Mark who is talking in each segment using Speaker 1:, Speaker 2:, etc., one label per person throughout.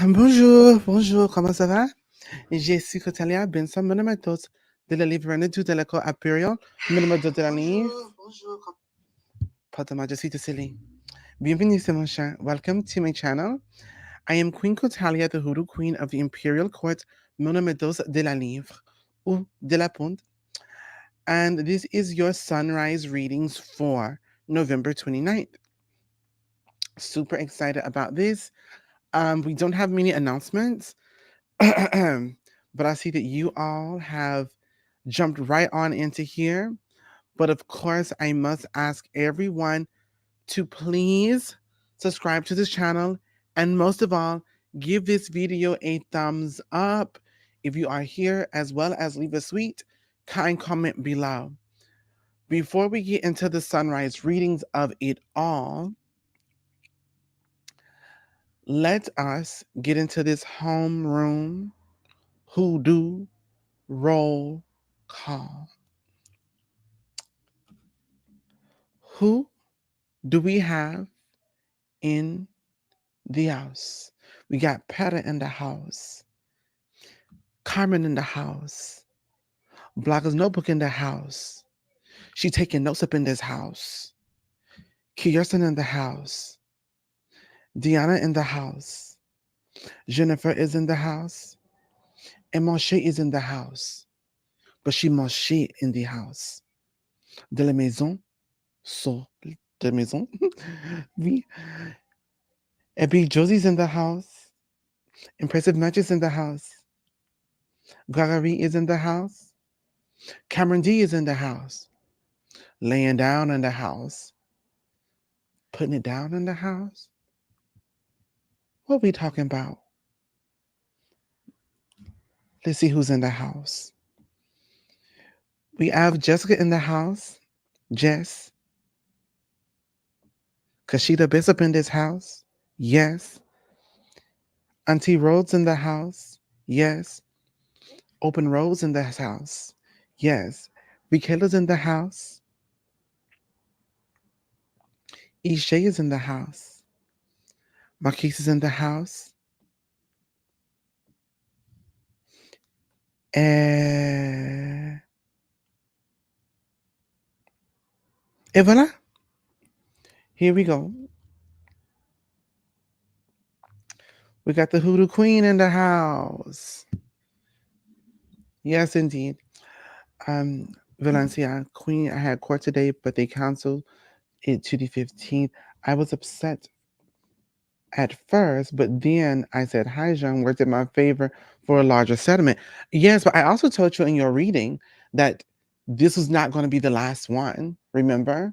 Speaker 1: Bonjour, bonjour, comment ça va? Je suis Cotalia Benson Monomatos de la livrone de l'école Imperial, Monomatos de la livre. Bonjour. Pardon, je suis Céline. Bienvenue, c'est mon chat. Welcome to my channel. I am Queen Cotalia, the Hoodoo Queen of the Imperial Court, Monomatos de la livre, ou de la Ponte. And this is your sunrise readings for November 29th. Super excited about this. We don't have many announcements. But I see that you all have jumped right on into here. But of course, I must ask everyone to please subscribe to this channel. And most of all, give this video a thumbs up if you are here, as well as leave a sweet, kind comment below. Before we get into the sunrise readings of it all, let us get into this homeroom hoodoo roll call. Who do we have in the house? We got Petta in the house, Carmen in the house, Blogger's Notebook in the house. She taking notes up in this house. Kirsten in the house, Deanna in the house, Jennifer is in the house, and Moshe is in the house. But she Moshe in the house. De la maison, so de maison. Oui. And Big Josie's in the house. Impressive Matches in the house. Gregory is in the house. Cameron D is in the house. Laying down in the house. Putting it down in the house. What we talking about? Let's see who's in the house. We have Jessica in the house. Jess. Kashida Bishop in this house. Yes. Auntie Rhodes in the house. Yes. Open Rose in this house. Yes. Michaela's in the house. Isha is in the house. Marquise is in the house. Et voilà. Here we go. We got the Hoodoo Queen in the house. Yes, indeed. Valencia Queen, I had court today, but they canceled it to the 15th. I was upset at first, but then I said, hi, Jean, worked in my favor for a larger settlement. Yes, but I also told you in your reading that this was not going to be the last one. Remember?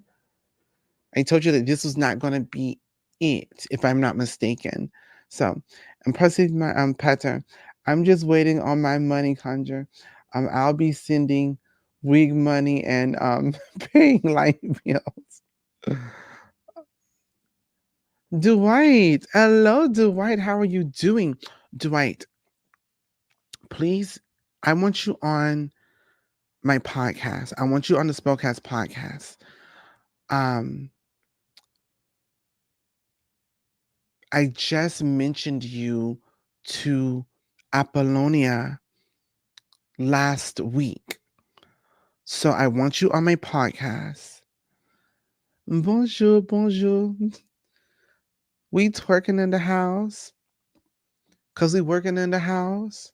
Speaker 1: I told you that this was not going to be it, if I'm not mistaken. So, impressive, my pattern. I'm just waiting on my money, Conjure. I'll be sending wig money and paying light bills. Dwight, hello, Dwight. How are you doing, Dwight? Please, I want you on my podcast. I want you on the Spellcast podcast. I just mentioned you to Apollonia last week. So I want you on my podcast. Bonjour, bonjour. We twerking in the house. Cause we working in the house.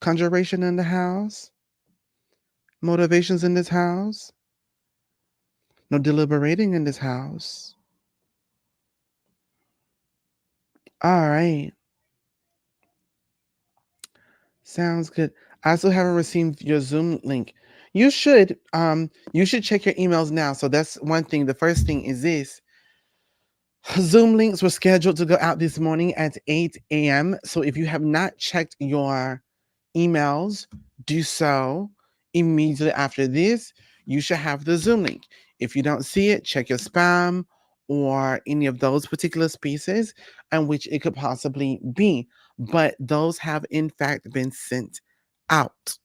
Speaker 1: Conjuration in the house. Motivations in this house. No deliberating in this house. All right. Sounds good. I also haven't received your Zoom link. You should check your emails now. So that's one thing. The first thing is this. Zoom links were scheduled to go out this morning at 8 a.m. So if you have not checked your emails, do so immediately after this. You should have the Zoom link. If you don't see it, check your spam or any of those particular spaces in which it could possibly be. But those have in fact been sent out.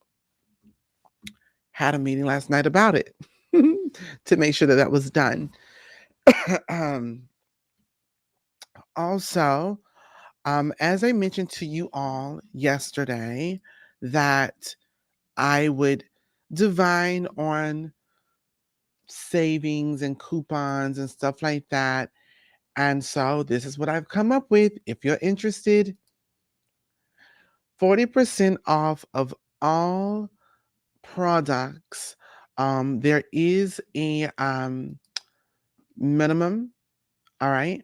Speaker 1: Had a meeting last night about it to make sure that that was done. Also, As I mentioned to you all yesterday, that I would divine on savings and coupons and stuff like that. And so this is what I've come up with. If you're interested, 40% off of all products. There is a minimum, all right?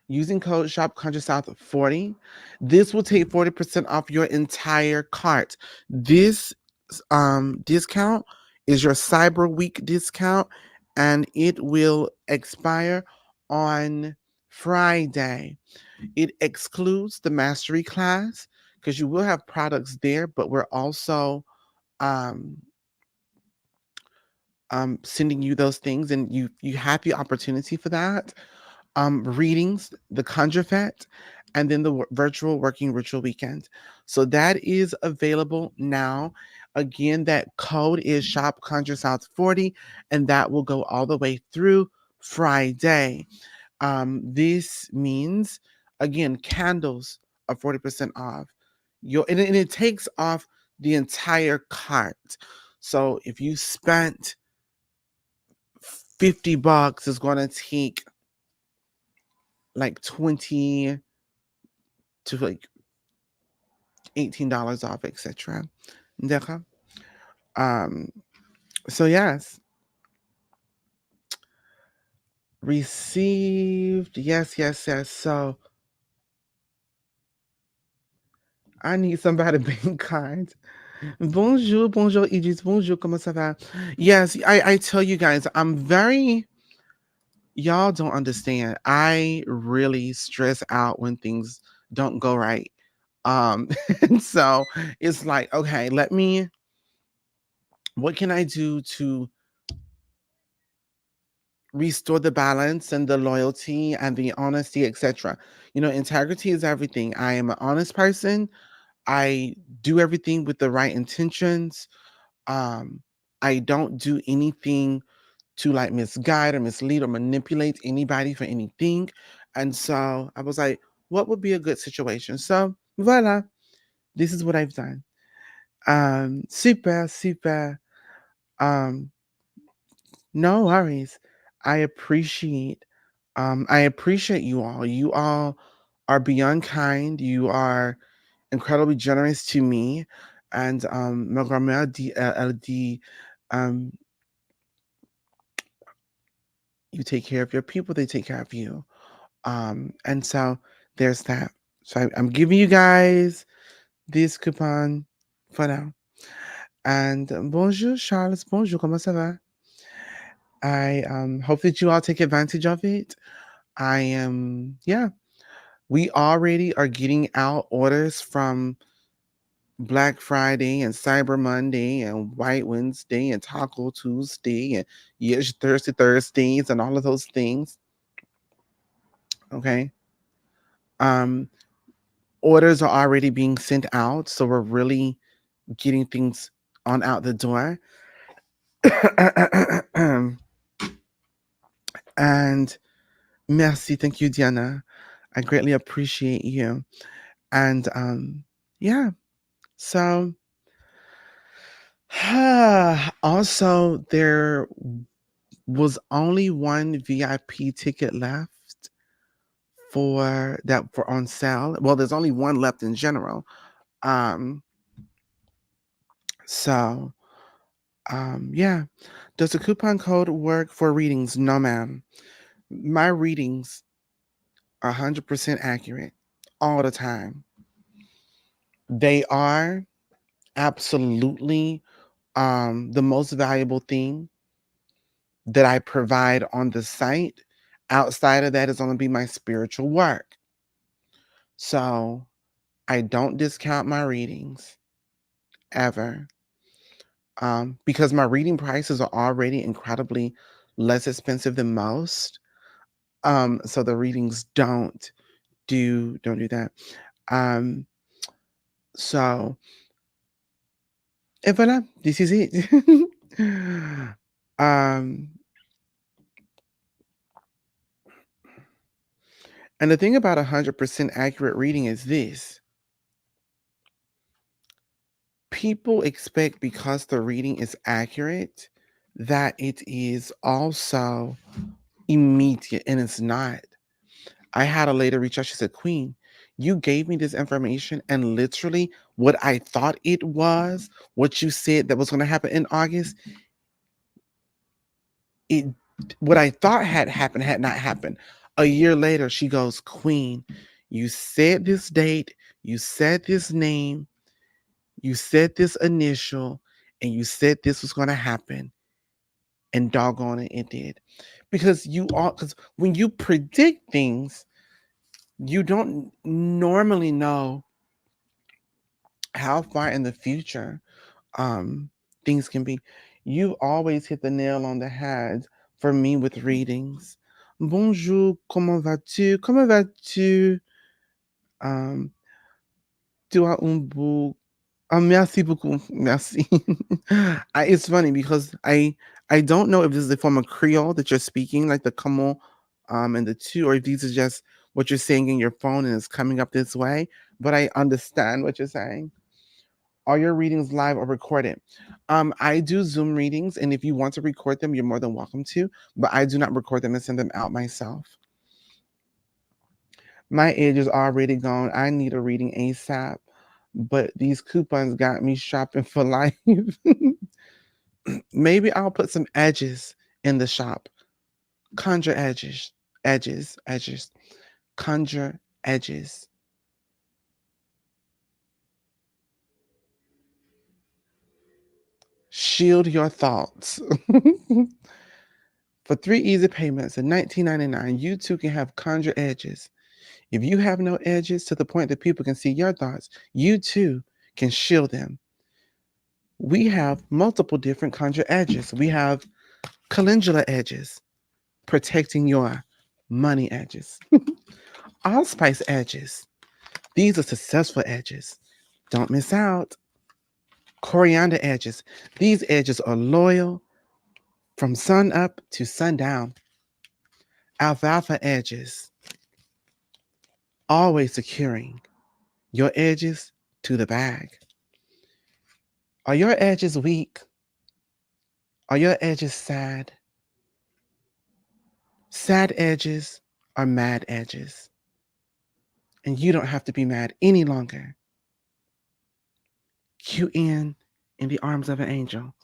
Speaker 1: Using code shop Conjure South 40. This will take 40% off your entire cart. This discount is your Cyber Week discount, and it will expire on Friday. It excludes the mastery class because you will have products there, but we're also um, sending you those things, and you have the opportunity for that. Readings, the Conjur Fete, and then the virtual working ritual weekend. So that is available now. Again, that code is shop Conjure South 40, and that will go all the way through Friday. This means, again, candles are 40% off. And it takes off the entire cart. So if you spent $50, it's going to take like 20 to like $18 off, etc. D'accord? Um, so yes, received. Yes, yes, yes. So I need somebody being kind. Bonjour, bonjour, Idris. Bonjour, comment ça va? Yes, I tell you guys, I'm very. Y'all don't understand. I really stress out when things don't go right. And so it's like, okay, what can I do to restore the balance and the loyalty and the honesty, etc. Integrity is everything. I am an honest person. I do everything with the right intentions. Um, I don't do anything to like misguide or mislead or manipulate anybody for anything. And so I was like, what would be a good situation? So voila, this is what I've done. Super, super. Um, no worries. I appreciate I appreciate you all. You all are beyond kind. You are incredibly generous to me. And ma grand-mère dit, elle dit, um, you take care of your people, they take care of you. And so there's that. So I'm giving you guys this coupon for now. And bonjour, Charles. Bonjour, comment ça va? I hope that you all take advantage of it. I am, yeah. We already are getting out orders from Black Friday and Cyber Monday and White Wednesday and Taco Tuesday and Yes Thursdays and all of those things. Okay. Um, Orders are already being sent out, so we're really getting things on out the door. And merci, thank you, Diana. I greatly appreciate you. And yeah, so also there was only one VIP ticket left for on sale. Well, there's only one left in general. Um, so yeah. Does the coupon code work for readings? No, ma'am. My readings are 100% accurate all the time. They are absolutely the most valuable thing that I provide on the site. Outside of that is going to be my spiritual work. So I don't discount my readings ever, because my reading prices are already incredibly less expensive than most. So the readings don't do that. Um, so et voilà, this is it. um, And the thing about 100% accurate reading is this. People expect because the reading is accurate that it is also immediate, and it's not. I had a lady reach out. She said, Queen, you gave me this information, and literally what I thought it was, what you said that was going to happen in August, it what I thought had happened had not happened. A year later, she goes, Queen, you said this date, you said this name, you said this initial, and you said this was going to happen. And doggone it, it did. Because when you predict things, you don't normally know how far in the future things can be. You always hit the nail on the head for me with readings. Bonjour, comment vas-tu? Comment vas-tu? Um, tu as un beau. Merci beaucoup. Merci. It's funny because I don't know if this is a form of Creole that you're speaking, like the comment and the tu, or if these are just what you're saying in your phone and it's coming up this way. But I understand what you're saying. Are your readings live or recorded? I do Zoom readings, and if you want to record them, you're more than welcome to, but I do not record them and send them out myself. My edge is already gone. I need a reading ASAP, but these coupons got me shopping for life. Maybe I'll put some edges in the shop. Conjure edges, edges. Conjure edges. Shield your thoughts. For 3 easy payments of $19.99, you too can have conjure edges. If you have no edges to the point that people can see your thoughts, you too can shield them. We have multiple different conjure edges. We have calendula edges, protecting your money edges. Allspice edges. These are successful edges. Don't miss out. Coriander edges. These edges are loyal from sun up to sundown. Alfalfa edges. Always securing your edges to the bag. Are your edges weak? Are your edges sad? Sad edges are mad edges. And you don't have to be mad any longer. QN in the arms of an angel.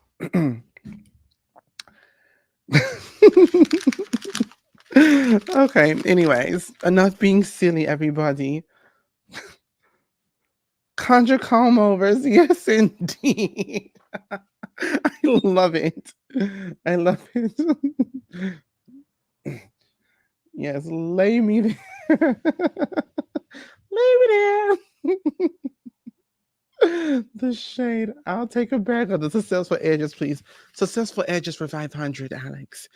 Speaker 1: Okay, anyways, enough being silly, everybody. Conjure comb overs, yes, indeed. I love it. I love it. Yes, lay me there. Lay me there. The shade. I'll take a bag of the successful edges, please. Successful edges for 500, Alex.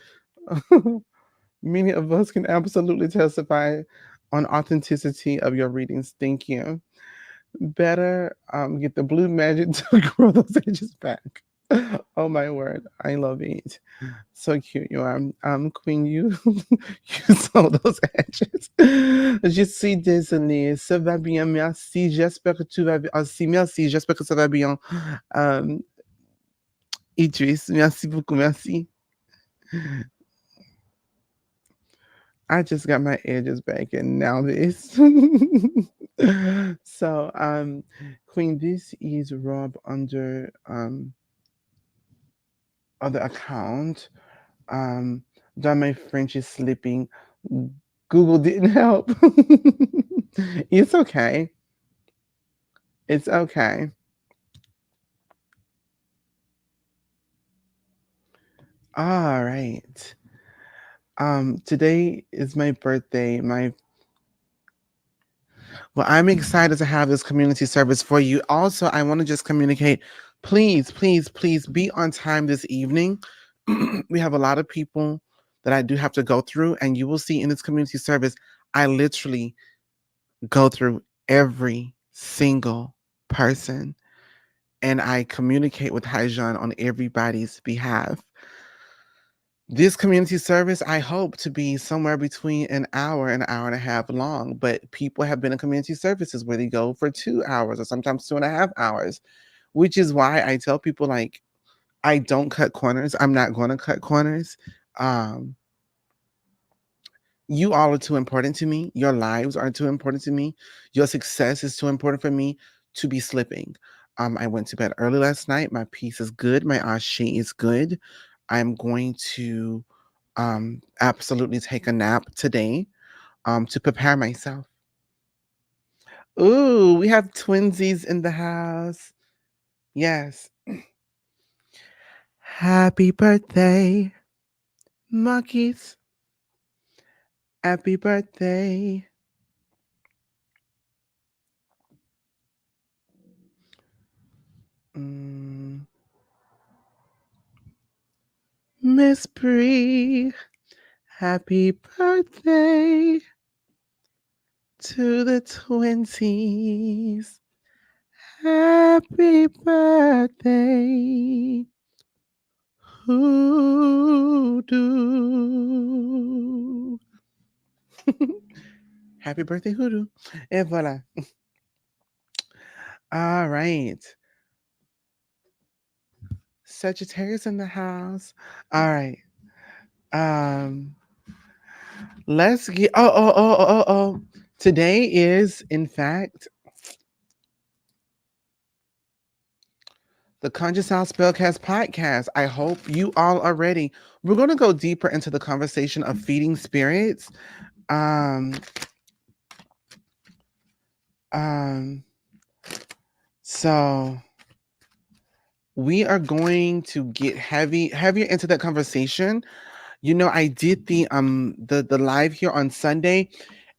Speaker 1: Many of us can absolutely testify on authenticity of your readings. Thank you. Better get the blue magic to grow those edges back. Oh my word, I love it. So cute you are. Queen, you you saw those edges. Je suis désolée. Ça va bien, merci. J'espère que tu vas bien. Ah, si, merci. J'espère que ça va bien. Idris, merci beaucoup, merci. I just got my edges back and now this. So, Queen, this is Rob under other account. That my French is slipping. Google didn't help. It's okay. It's okay. All right. Today is my birthday. Well, I'm excited to have this community service for you. Also, I want to just communicate, please, please, please be on time this evening. We have a lot of people that I do have to go through, and you will see in this community service, I literally go through every single person and I communicate with Haijan on everybody's behalf. This community service, I hope to be somewhere between an hour and a half long, but people have been in community services where they go for 2 hours or sometimes 2.5 hours, which is why I tell people, like, I don't cut corners. I'm not going to cut corners. Um, you all are too important to me. Your lives are too important to me. Your success is too important for me to be slipping. I went to bed early last night. My peace is good. My ashi is good. I'm going to absolutely take a nap today to prepare myself. Ooh, we have twinsies in the house. Yes. Happy birthday, monkeys. Happy birthday. Mm, Miss Bree, happy birthday to the twinsies. Happy birthday, hoodoo. Happy birthday, hoodoo. And voila. All right. Sagittarius in the house. All right. Um, let's get oh. Today is, in fact, the Conjure Spellcast podcast. I hope you all are ready. We're going to go deeper into the conversation of feeding spirits. Um, um, so we are going to get heavier into that conversation. You know, I did the live here on Sunday,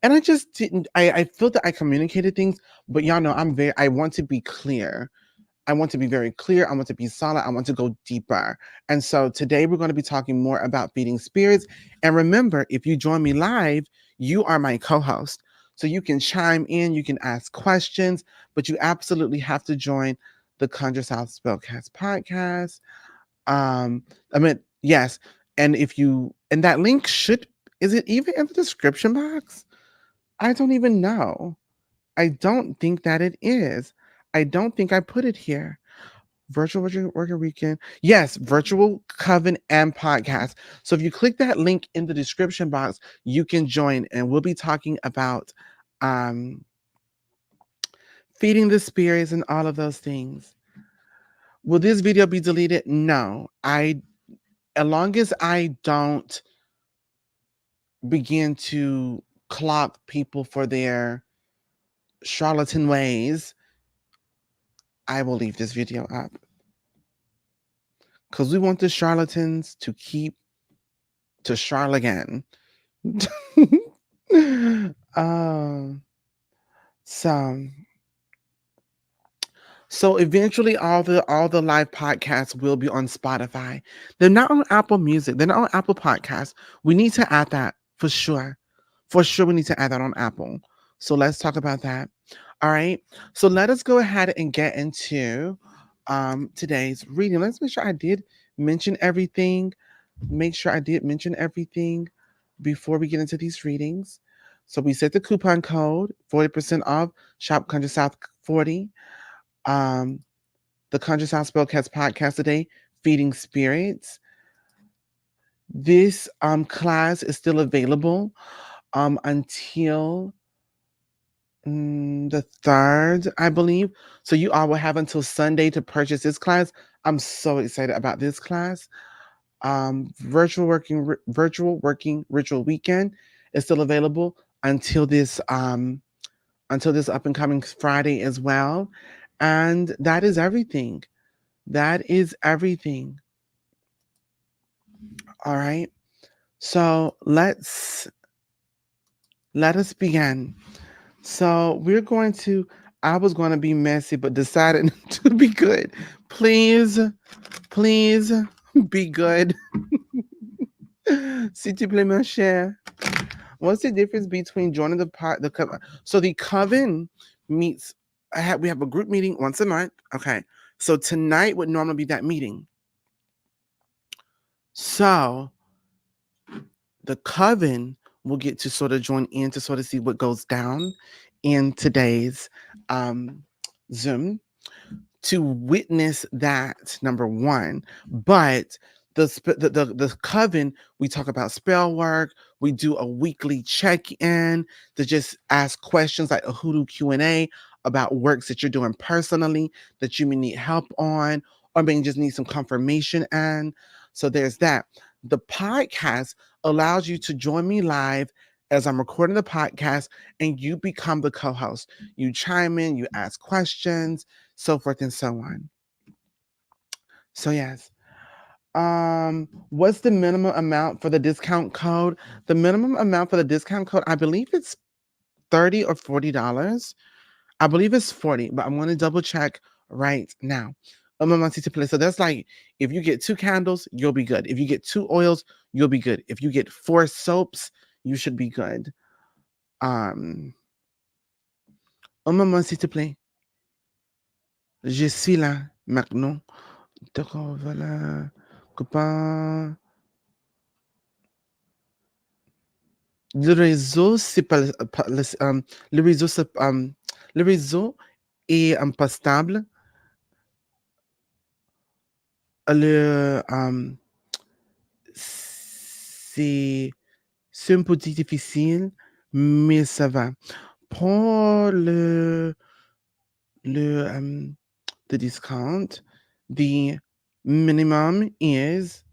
Speaker 1: and I just didn't. I feel that I communicated things, but y'all know I want to be clear. I want to be very clear. I want to be solid. I want to go deeper. And so today we're going to be talking more about feeding spirits. And remember, if you join me live, you are my co-host. So you can chime in, you can ask questions, but you absolutely have to join the Conjure Spellcast podcast. I mean, yes. And that link is it even in the description box? I don't even know. I don't think that it is. I don't think I put it here. Virtual working weekend. Yes, virtual coven and podcast. So if you click that link in the description box, you can join, and we'll be talking about um, feeding the spirits and all of those things. Will this video be deleted? No. As long as I don't begin to clock people for their charlatan ways, I will leave this video up. Because we want the charlatans to keep to charlatan. um, so so eventually all the live podcasts will be on Spotify. They're not on Apple Music. They're not on Apple Podcasts. We need to add that for sure. For sure, we need to add that on Apple. So let's talk about that. All right. So let us go ahead and get into today's reading. Let's make sure I did mention everything. Make sure I did mention everything before we get into these readings. So we set the coupon code 40% off. Shop Country South 40. Um, the Conjure Spellcast podcast today, Feeding Spirits. This class is still available until the 3rd, I believe. So you all will have until Sunday to purchase this class. I'm so excited about this class. Virtual working ritual weekend is still available until this up and coming Friday as well. And that is everything. That is everything. All right. So let us begin. So I was going to be messy, but decided to be good. Please be good. S'il te plaît, mon cher. What's the difference between joining the coven? So the coven meets. We have a group meeting once a month. Okay. So tonight would normally be that meeting. So the coven will get to sort of join in to sort of see what goes down in today's Zoom to witness that, number one. But the coven, we talk about spell work. We do a weekly check-in to just ask questions like a hoodoo Q&A about works that you're doing personally that you may need help on, or maybe just need some confirmation. And so there's that. The podcast allows you to join me live as I'm recording the podcast, and you become the co-host. You chime in, you ask questions, so forth and so on. So yes. What's the minimum amount for the discount code? The minimum amount for the discount code, I believe it's $30 or $40. I believe it's 40, but I'm gonna double check right now. So that's like if you get 2 candles, you'll be good. If you get 2 oils, you'll be good. If you get 4 soaps, you should be good. Un moment, s'il te plaît. Je suis là maintenant. D'accord, voilà. Copain. Le réseau, c'est pas, le réseau, le réseau est pas stable. Le, c'est, c'est un peu difficile, mais ça va. Pour the discount, the minimum is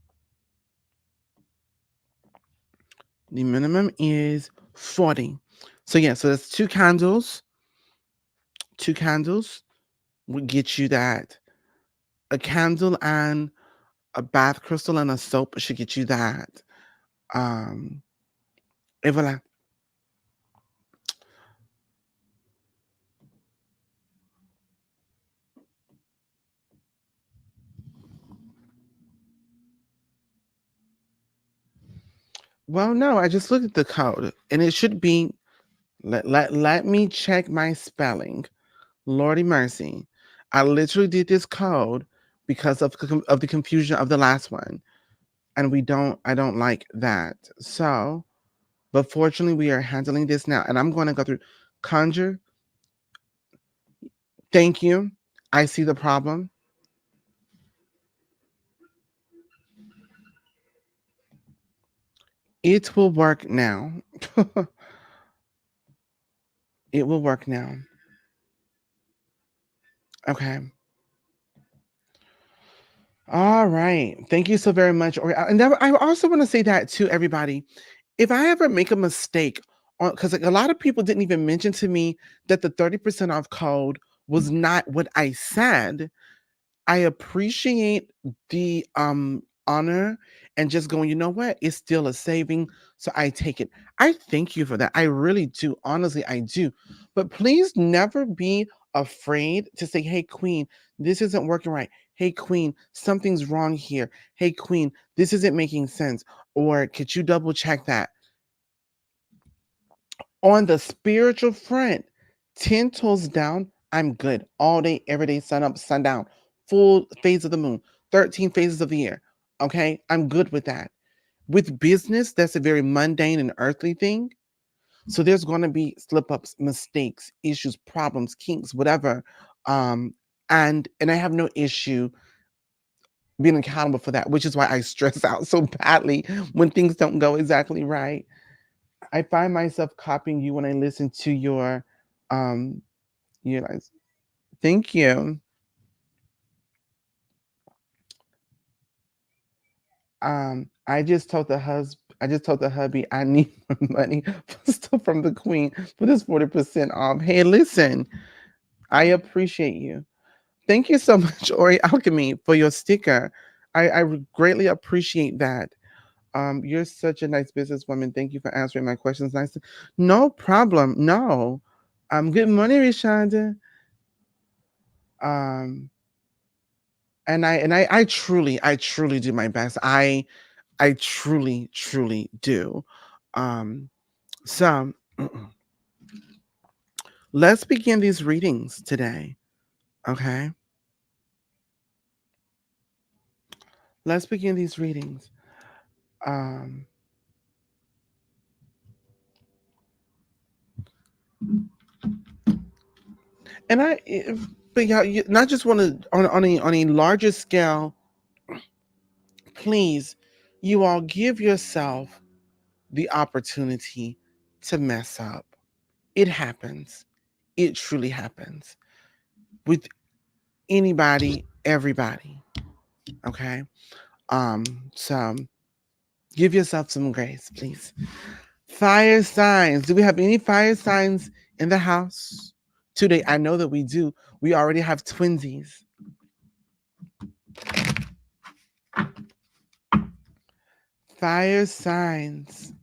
Speaker 1: 40. So yeah, so that's 2 candles. 2 candles would get you that. A candle and a bath crystal and a soap should get you that. Et voilà. Well, no, I just looked at the code and it should be, let me check my spelling. Lordy mercy. I literally did this code because of the confusion of the last one. And I don't like that. So, but fortunately we are handling this now. And I'm going to go through Conjure. Thank you. I see the problem. It will work now. It will work now. Okay. All right. Thank you so very much. And I also want to say that to everybody. If I ever make a mistake, because like a lot of people didn't even mention to me that the 30% off code was not what I said. I appreciate the honor and just going, you know what? It's still a saving, so I take it. I thank you for that. I really do. Honestly, I do. But please never be afraid to say, "Hey queen, this isn't working right. Hey queen, something's wrong here. Hey queen, this isn't making sense." Or could you double check that? On the spiritual front, 10 toes down, I'm good. All day, every day, sun up, sundown, full phase of the moon, 13 phases of the year. Okay, I'm good with that. With business, that's a very mundane and earthly thing. So there's going to be slip ups, mistakes, issues, problems, kinks, whatever. And I have no issue being accountable for that, which is why I stress out so badly when things don't go exactly right. I find myself copying you when I listen to um you guys. Thank you. I just told the hubby I need money for stuff from the queen for this 40% off. Hey, listen, I appreciate you. Thank you so much, Ori Alchemy, for your sticker. I greatly appreciate that. You're such a nice businesswoman. Thank you for answering my questions. Nice. No problem. No. Good morning, Rishonda. Um, and I truly do my best. I truly do. Um, so let's begin these readings today. Okay. Let's begin these readings. Um, And but yeah, you not just want to on a larger scale. Please, you all give yourself the opportunity to mess up. It happens. It truly happens with anybody, everybody. Okay. Um. So give yourself some grace, please. Fire signs. Do we have any fire signs in the house today? I know that we do. We already have twinsies. Fire signs.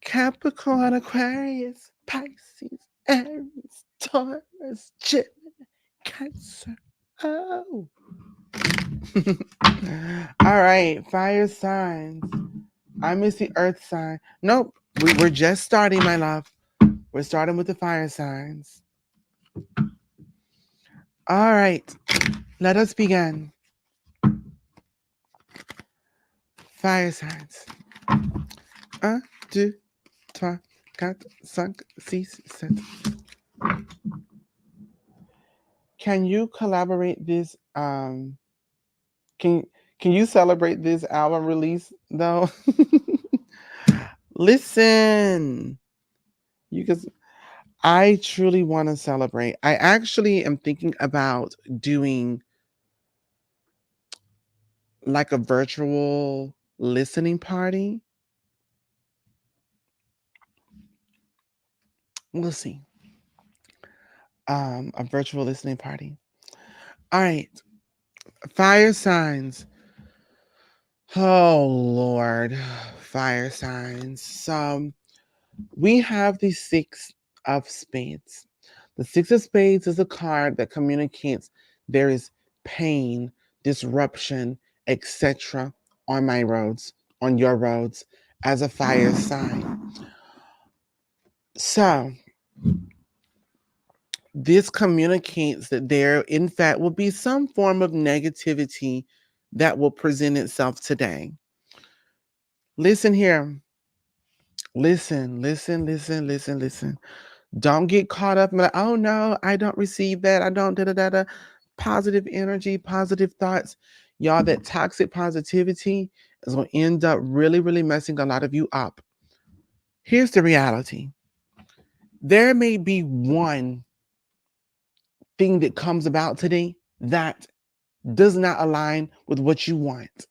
Speaker 1: Capricorn, Aquarius, Pisces, Aries, Taurus, Gemini, Cancer. Oh. All right, fire signs. I miss the earth sign. Nope, we're just starting, my love. We're starting with the fire signs. All right, let us begin. Fire signs. Un, deux, trois, quatre, cinq, six, sept. Can you collaborate this? Can can you celebrate this album release though? Listen, you guys, I truly want to celebrate. I actually am thinking about doing like a virtual listening party. We'll see. A virtual listening party. All right. Fire signs. Oh Lord. Fire signs. So we have the six of spades. The six of spades is a card that communicates there is pain, disruption, etc. on my roads, on your roads, as a fire sign. So this communicates that there, in fact, will be some form of negativity that will present itself today. Listen here. Listen, listen, listen, listen, listen. Don't get caught up in like, oh no, I don't receive that. I don't da da da da. Positive energy, positive thoughts. Y'all, that toxic positivity is going to end up really, really messing a lot of you up. Here's the reality. There may be one thing that comes about today that does not align with what you want.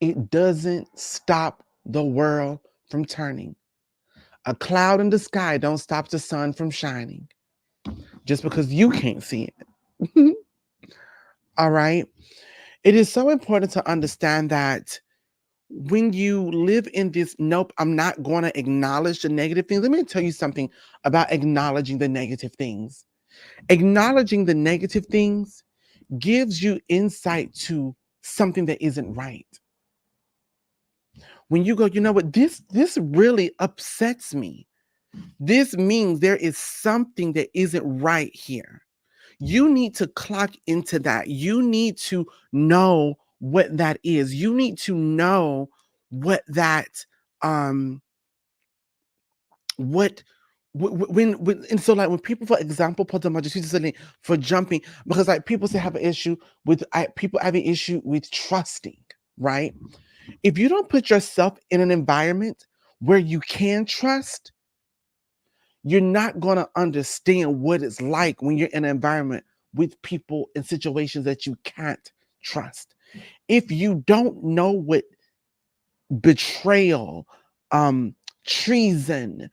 Speaker 1: It doesn't stop the world from turning. A cloud in the sky don't stop the sun from shining just because you can't see it. All right. It is so important to understand that when you live in this, nope, I'm not going to acknowledge the negative things. Let me tell you something about acknowledging the negative things. Acknowledging the negative things gives you insight to something that isn't right. When you go, you know what, this really upsets me. This means there is something that isn't right here. You need to clock into that. You need to know what that is. You need to know what that what when and so like when people, for example, put the majesty for jumping, because like people say have an issue with people have an issue with trusting, right? If you don't put yourself in an environment where you can trust, you're not going to understand what it's like when you're in an environment with people in situations that you can't trust. If you don't know what betrayal, treason,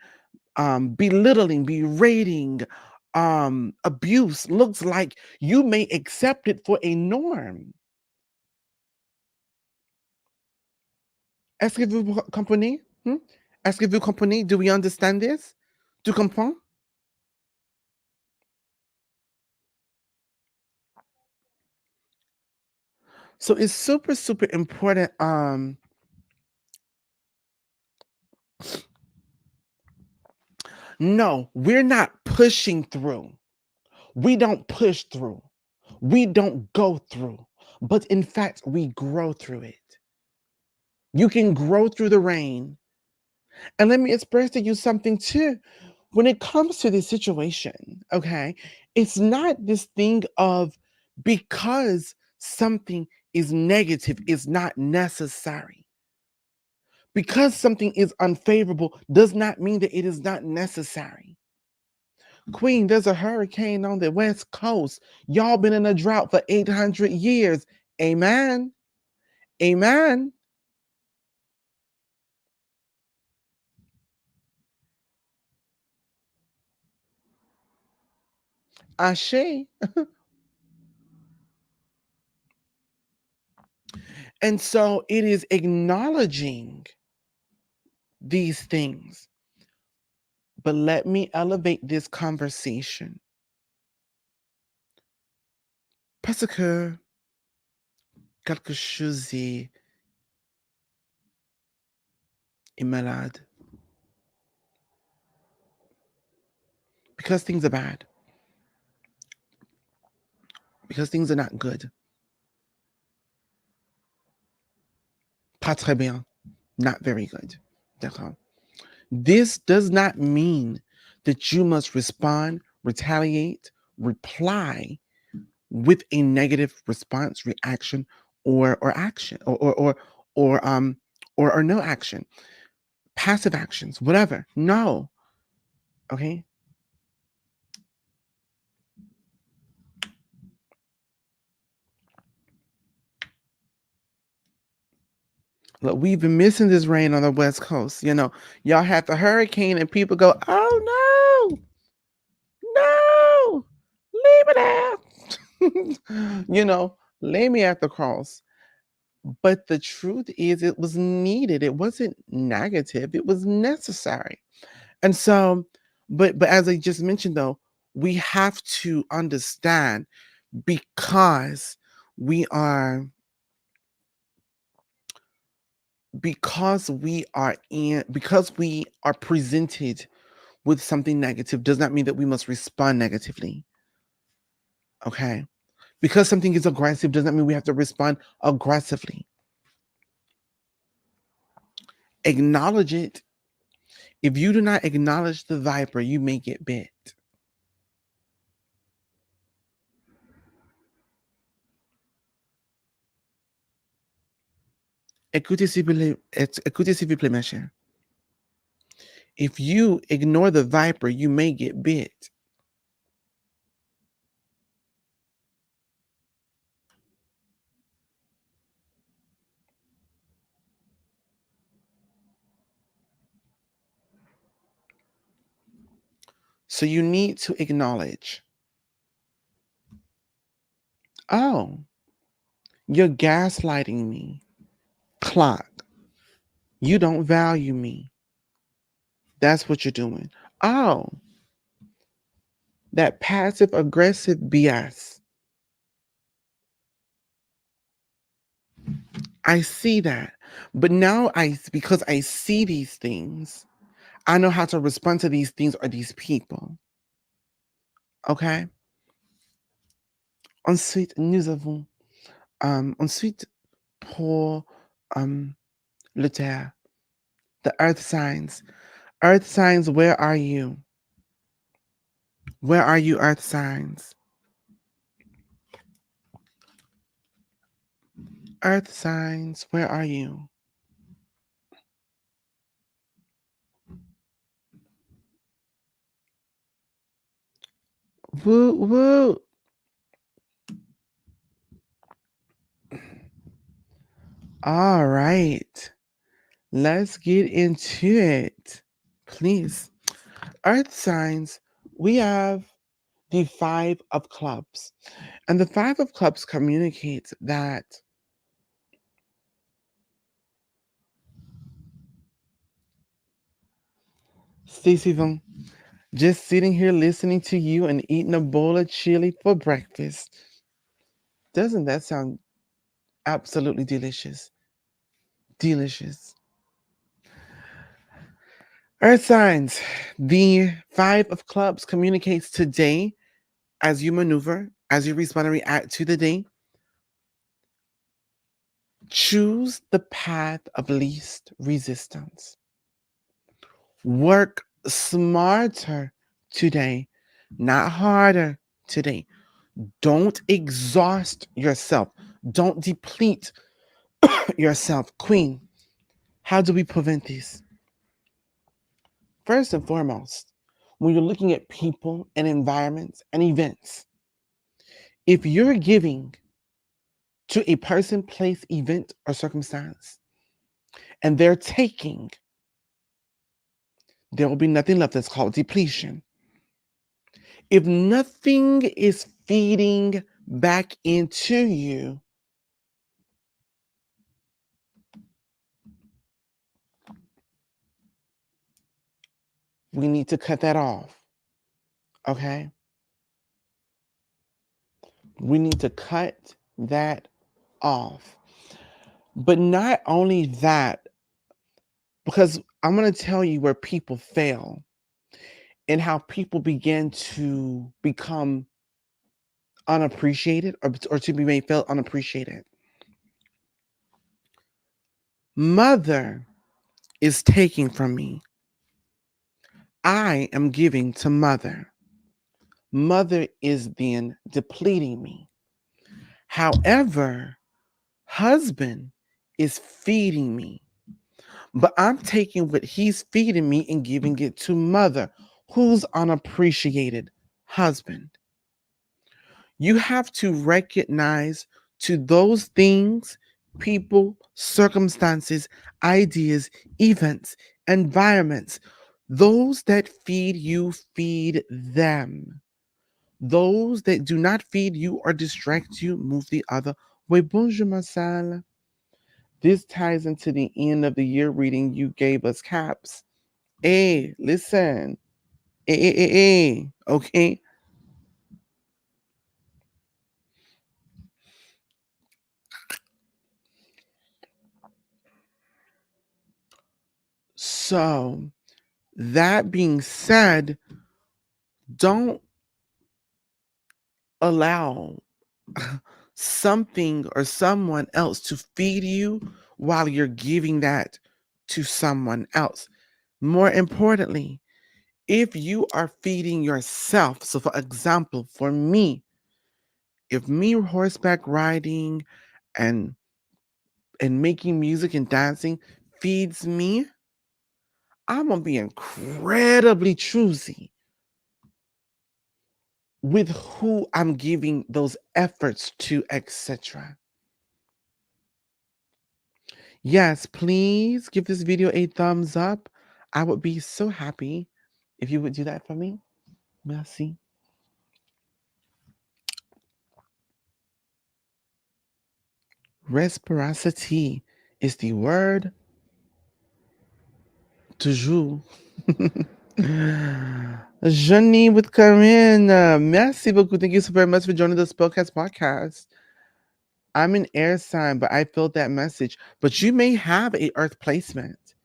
Speaker 1: belittling, berating, abuse looks like, you may accept it for a norm. Est-ce que vous comprenez? Est-ce que vous comprenez? Do we understand this? Tu comprends? So it's super, super important. No, we're not pushing through. We don't push through. We don't go through. But in fact, we grow through it. You can grow through the rain. And let me express to you something too. When it comes to this situation, okay, it's not this thing of because something is negative is not necessary. Because something is unfavorable does not mean that it is not necessary. Queen, there's a hurricane on the West Coast. Y'all been in a drought for 800 years. Amen. Amen. Ashe. And so it is acknowledging these things. But let me elevate this conversation. Parce que quelque chose est malade. Because things are bad. Because things are not good. Pas très bien. Not very good. D'accord. This does not mean that you must respond, retaliate, reply with a negative response, reaction, or action, or no action, passive actions, whatever. No. Okay. Look, we've been missing this rain on the West Coast. You know, y'all had the hurricane and people go, oh no, no, leave it out. You know, lay me at the cross. But the truth is, it was needed. It wasn't negative. It was necessary. And so, but as I just mentioned, though, we have to understand because we are because we are presented with something negative does not mean that we must respond negatively. Okay. Because something is aggressive does not mean we have to respond aggressively. Acknowledge it. If you do not acknowledge the viper, you may get bit. Écoutez s'il vous plaît, ma chère. If you ignore the viper, you may get bit. So you need to acknowledge, oh, you're gaslighting me. Clock. You don't value me. That's what you're doing. Oh, that passive aggressive BS. I see that. But now because I see these things, I know how to respond to these things or these people. Okay? Ensuite, nous avons ensuite pour le terre, the earth signs. Earth signs, where are you? Where are you, earth signs? Earth signs, where are you? Woo, woo. All right. Let's get into it. Please. Earth signs, we have the Five of Clubs. And the Five of Clubs communicates that Stacey Von, just sitting here listening to you and eating a bowl of chili for breakfast. Doesn't that sound absolutely delicious? Delicious. Earth signs, the Five of Clubs communicates today as you maneuver, as you respond and react to the day. Choose the path of least resistance. Work smarter today, not harder today. Don't exhaust yourself. Don't deplete yourself. Queen, how do we prevent this? First and foremost, when you're looking at people and environments and events, if you're giving to a person, place, event, or circumstance, and they're taking, there will be nothing left. That's called depletion. If nothing is feeding back into you, we need to cut that off. Okay? We need to cut that off. But not only that, because I'm going to tell you where people fail and how people begin to become unappreciated or to be made feel unappreciated. Mother is taking from me. I am giving to mother. Mother is then depleting me. However, husband is feeding me, but I'm taking what he's feeding me and giving it to mother, who's unappreciated. Husband. You have to recognize to those things, people, circumstances, ideas, events, environments, those that feed you, feed them. Those that do not feed you or distract you, move the other way. Bonjour, Marcel. This ties into the end of the year reading you gave us, Caps. Hey, listen. Hey. Okay. So, that being said, don't allow something or someone else to feed you while you're giving that to someone else. More importantly, if you are feeding yourself, so for example, for me, if me horseback riding and making music and dancing feeds me, I'm gonna be incredibly choosy with who I'm giving those efforts to, etc. Yes, please give this video a thumbs up. I would be so happy if you would do that for me. Merci. Reciprocity is the word du jour. Johnny with Corinne. Merci beaucoup. Thank you so very much for joining the Spellcast podcast. I'm an air sign, but I felt that message. But you may have a earth placement.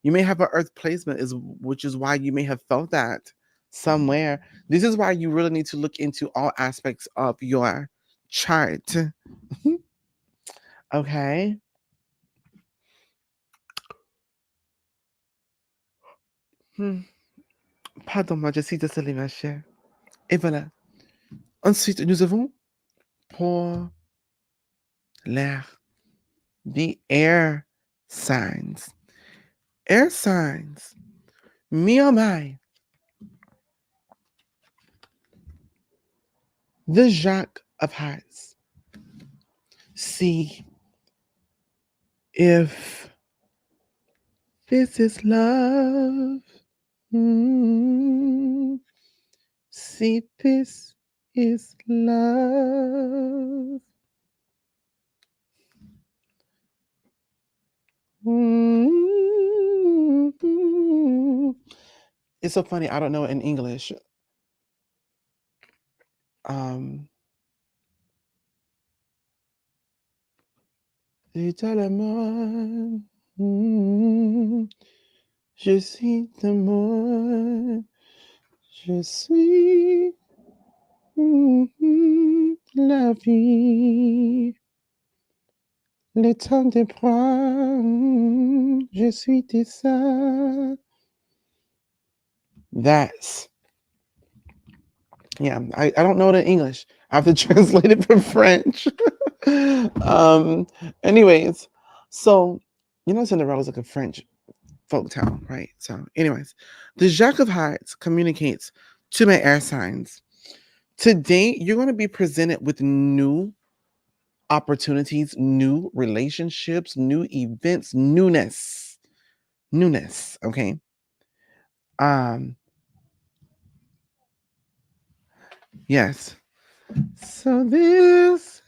Speaker 1: You may have an earth placement, which is why you may have felt that somewhere. This is why you really need to look into all aspects of your chart. Okay. Hmm. Pardon-moi, je suis désolée, ma chère. Et voilà. Ensuite, nous avons pour l'air, the air signs. Air signs. Me oh my. The Jack of Hearts. See if this is love. Mm. See, this is love. Mm. It's so funny. I don't know it in English. C'est à la mode. Je suis d'amour. Je suis la vie. Le temps de prendre, je suis tes ça. That's, yeah, I don't know the English. I have to translate it from French. Anyways, so, Cinderella's like a French folk tale, right? So, anyways, the Jack of Hearts communicates to my air signs. Today, you're going to be presented with new opportunities, new relationships, new events, newness. Okay? Um, yes. So this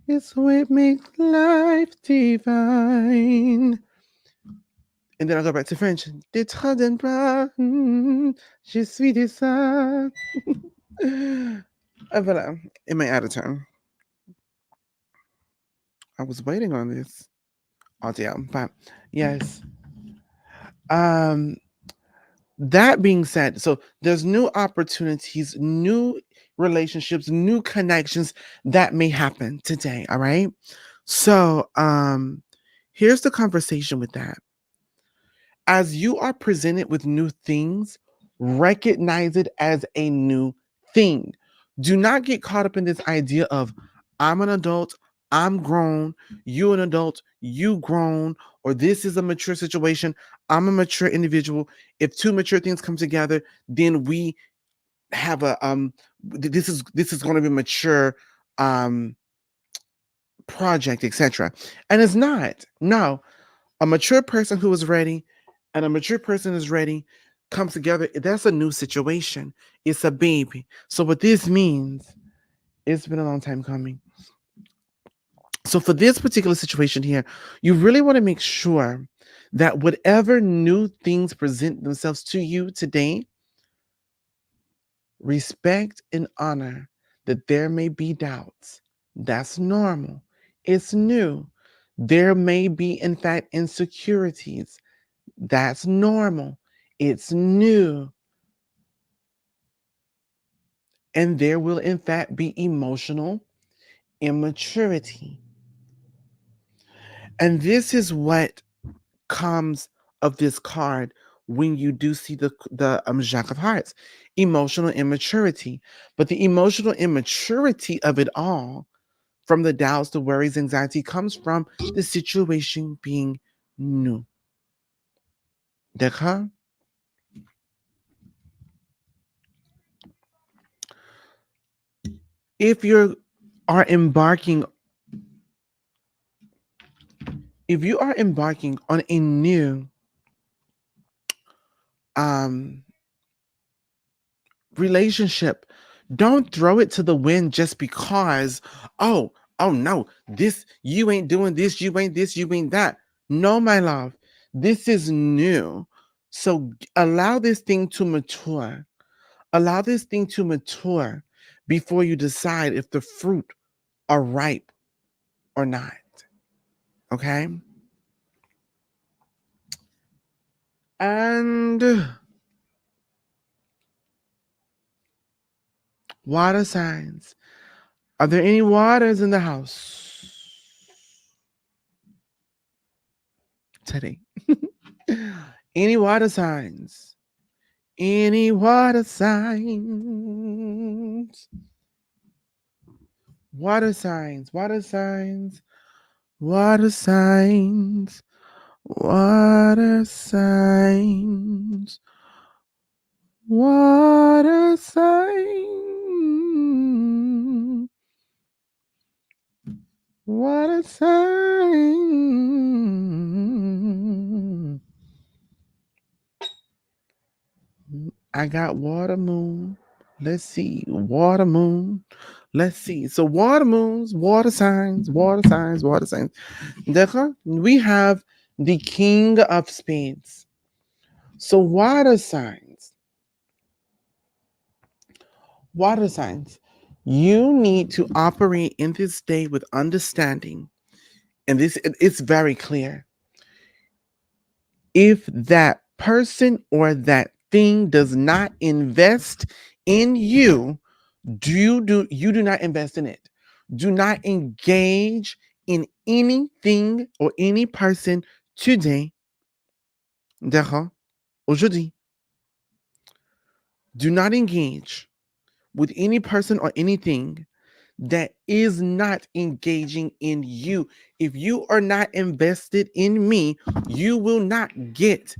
Speaker 1: is what makes life divine. And then I'll go back to French. Des trains de bras, je suis des ça. Voilà. It may add a turn. I was waiting on this audio, but yes. That being said, so there's new opportunities, new relationships, new connections that may happen today. All right. So here's the conversation with that. As you are presented with new things, recognize it as a new thing. Do not get caught up in this idea of I'm an adult, I'm grown, you an adult, you grown, or this is a mature situation, I'm a mature individual. If two mature things come together, then we have a this is going to be a mature project, etc. And it's not. No, a mature person who is ready and a mature person is ready comes together. That's a new situation. It's a baby. So what this means, it's been a long time coming. So for this particular situation here, you really want to make sure that whatever new things present themselves to you today, respect and honor that there may be doubts. That's normal. It's new. There may be, in fact, insecurities. That's normal. It's new. And there will, in fact, be emotional immaturity. And this is what comes of this card when you do see the Jack of Hearts, emotional immaturity. But the emotional immaturity of it all, from the doubts, the worries, anxiety, comes from the situation being new. D'accord? If you are embarking on a new relationship, don't throw it to the wind just because, oh no, this, you ain't doing this, you ain't this, you ain't that. No, my love, this is new. So allow this thing to mature. Allow this thing to mature before you decide if the fruit are ripe or not. Okay? And water signs. Are there any waters in the house today? Any water signs? Any water signs? Water signs, water signs, water signs, water signs, water signs, water signs. I got water moon. Let's see. Water moon. Let's see. So water moons, water signs, water signs, water signs. D'accord? We have the King of Spades. So water signs. Water signs. You need to operate in this day with understanding. And this, it's very clear. If that person or that thing does not invest in you, you do not invest in it. Do not engage in anything or any person today. D'accord? Aujourd'hui. Do not engage with any person or anything that is not engaging in you. If you are not invested in me, you will not get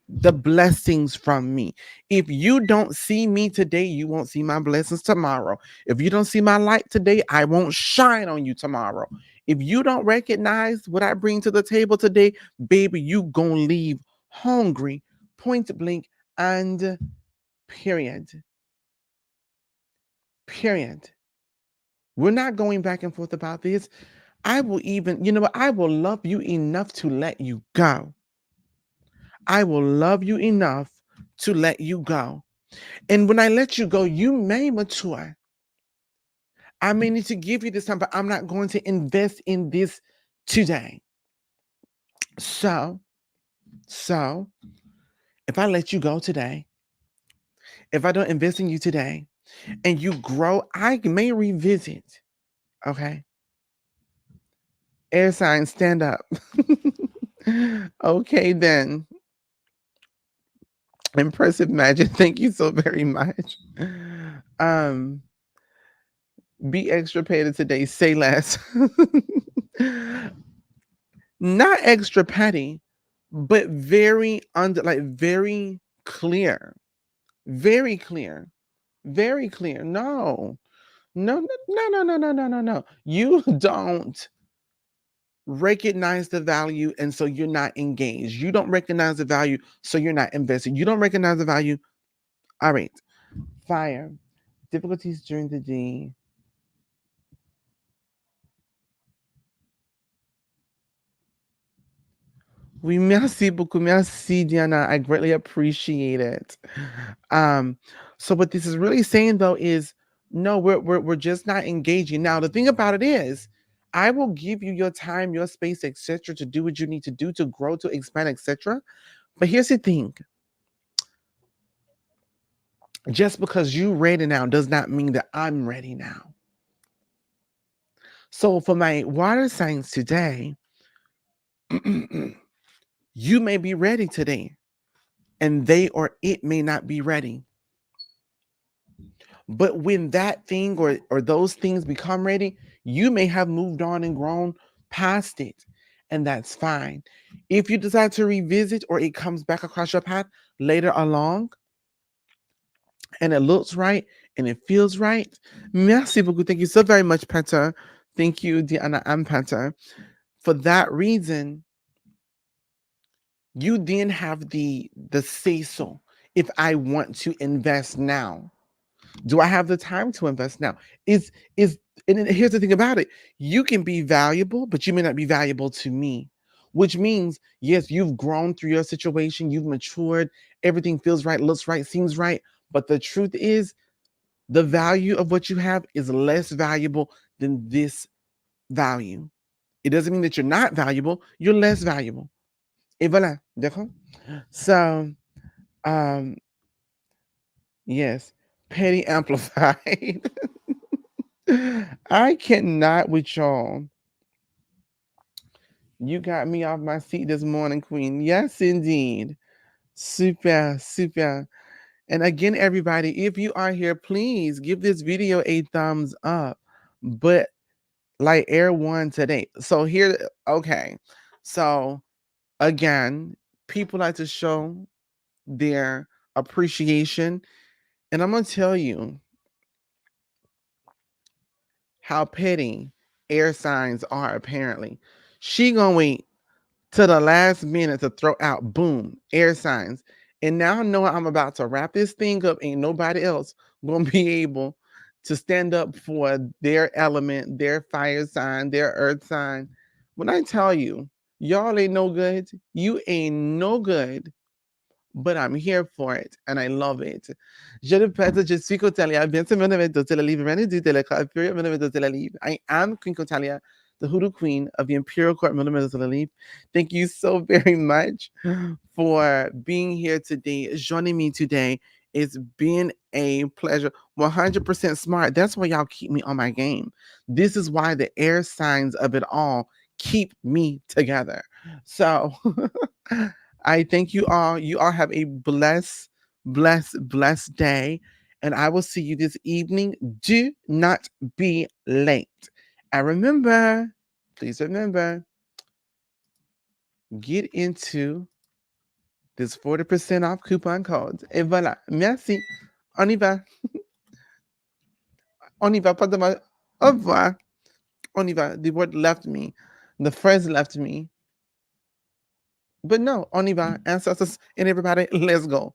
Speaker 1: the blessings from me. If you don't see me today, you won't see my blessings tomorrow. If you don't see my light today, I won't shine on you tomorrow. If you don't recognize what I bring to the table today, baby, you gonna leave hungry, point blank, and period. Period. We're not going back and forth about this. I will even, you know what? I will love you enough to let you go. I will love you enough to let you go. And when I let you go, you may mature. I may need to give you this time, but I'm not going to invest in this today. So, so if I let you go today, if I don't invest in you today and you grow, I may revisit. Okay. Air sign, stand up. Okay, then. Impressive magic. Thank you so very much. Um, be extra petty today. Say less. Not extra petty, but very very clear. Very clear. Very clear. No. No, no, no, no, no, no, no, no, no. You don't recognize the value, and so you're not engaged. You don't recognize the value, so you're not invested. You don't recognize the value. All right. Fire. Difficulties during the day. Oui, merci beaucoup. Merci, Diana. I greatly appreciate it. Um, so what this is really saying though is no, we're just not engaging. Now, the thing about it is, I will give you your time, your space, etc., to do what you need to do to grow, to expand, etc. But here's the thing: just because you ready now does not mean that I'm ready now. So for my water signs today, you may be ready today, and they or it may not be ready. But when that thing or those things become ready, you may have moved on and grown past it. And that's fine. If you decide to revisit or it comes back across your path later along and it looks right and it feels right, merci beaucoup. Thank you so very much, Peter. Thank you, Diana and Peter. For that reason, you then have the say so. If I want to invest now, do I have the time to invest now? Is and here's the thing about it. You can be valuable, but you may not be valuable to me. Which means, yes, you've grown through your situation, you've matured, everything feels right, looks right, seems right. But the truth is, the value of what you have is less valuable than this value. It doesn't mean that you're not valuable, you're less valuable. Et voilà, d'accord? So, um, yes, petty amplified. I cannot with y'all. You got me off my seat this morning, Queen. Yes, indeed. Super, super. And again, everybody, if you are here, please give this video a thumbs up. But like Air One today. So here, okay. So again, people like to show their appreciation. And I'm gonna tell you how petty air signs are apparently. She gonna wait to the last minute to throw out boom air signs. And now knowing I'm about to wrap this thing up, ain't nobody else gonna be able to stand up for their element, their fire sign, their earth sign. When I tell you, y'all ain't no good, you ain't no good, but I'm here for it and I love it. Je répète, je suis Cotalia. Bientôt, mon nom est Dotella Livre. René du Teleca, Period, mon nom est Dotella Livre. I am Queen Cotalia, the Hoodoo Queen of the Imperial Court, mon nom est Dotella Livre. Thank you so very much for being here today, joining me today. It's been a pleasure. 100% smart. That's why y'all keep me on my game. This is why the air signs of it all keep me together. So I thank you all. You all have a blessed day. And I will see you this evening. Do not be late. And remember, please remember, get into this 40% off coupon code. Et voilà. Merci. On y va. On y va. Pas de mal. Au revoir. On y va. The word left me. The phrase left me. But no, on y va. Ancestors and everybody, let's go.